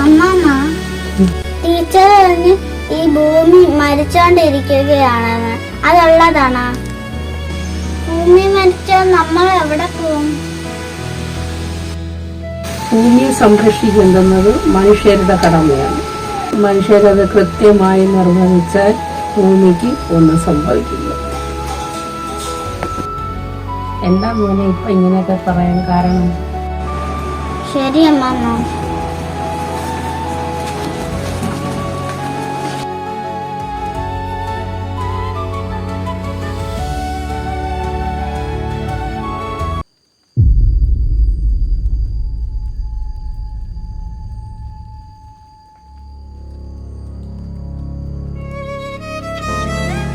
അമ്മമ്മ, ടീച്ചർ പറഞ്ഞ് ഈ ഭൂമി മരിച്ചോണ്ടിരിക്കുകയാണെന്ന്. അതുള്ളതാണോ? ഭൂമി മരിച്ചാൽ നമ്മൾ എവിടെ പോകും? ഭൂമിയെ സംരക്ഷിക്കുന്നത് മനുഷ്യരുടെ കടമയാണ്. മനുഷ്യരത് കൃത്യമായി നിർവഹിച്ചാൽ ഭൂമിക്ക് ഒന്നും സംഭവിക്കില്ല. എന്താ മോനെ ഇപ്പൊ ഇങ്ങനെയൊക്കെ പറയാൻ കാരണം? ശരി അമ്മമ്മ.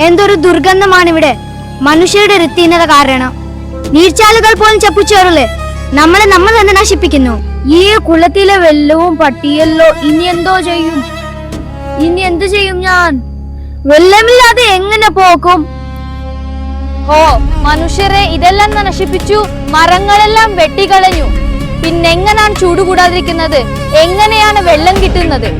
എന്തൊരു ദുർഗന്ധമാണിവിടെ. മനുഷ്യരുടെ വൃത്തിഹീനത കാരണം നീർച്ചാലുകൾ പോലും ചപ്പുചേറില്ലേ നമ്മൾ തന്നെ നശിപ്പിക്കുന്നു. ഈ കുളത്തിലെ വെള്ളവും പട്ടിയല്ലോ. ഇനി എന്തു ചെയ്യും ഞാൻ? വെള്ളമില്ലാതെ എങ്ങനെ പോക്കും? ഓ മനുഷ്യരെ ഇതെല്ലാം നശിപ്പിച്ചു, മരങ്ങളെല്ലാം വെട്ടിക്കളഞ്ഞു. പിന്നെങ്ങനാണ് ചൂട് കൂടാതിരിക്കുന്നത്? എങ്ങനെയാണ് വെള്ളം കിട്ടുന്നത്?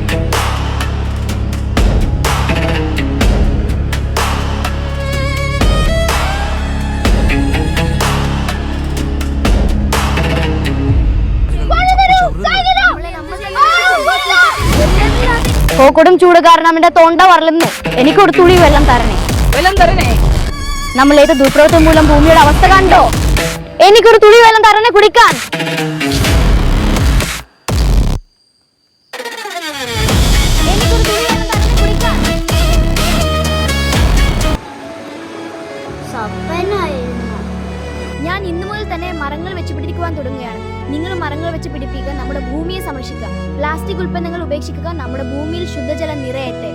കൊടും ചൂട് കാരണം എന്റെ തൊണ്ട വരളുന്നു. എനിക്കൊരു തുള്ളി വെള്ളം തരണേ. നമ്മളേത് ദുഷ്പ്രവൃത്തി മൂലം ഭൂമിയുടെ അവസ്ഥ കണ്ടോ? എനിക്കൊരു തുള്ളി വെള്ളം തരണേ കുടിക്കാൻ. ഞാൻ ഇന്നു മുതൽ തന്നെ മരങ്ങൾ വെച്ച് പിടിപ്പിക്കുവാൻ തുടങ്ങുകയാണ്. നിങ്ങൾ മരങ്ങൾ വെച്ച് പിടിപ്പിക്കുക, നമ്മുടെ ഭൂമിയെ സംരക്ഷിക്കുക. പ്ലാസ്റ്റിക് ഉൽപ്പന്നങ്ങൾ ഉപേക്ഷിക്കുക, നമ്മുടെ ഭൂമിയിൽ ശുദ്ധജലം നിറയട്ടെ.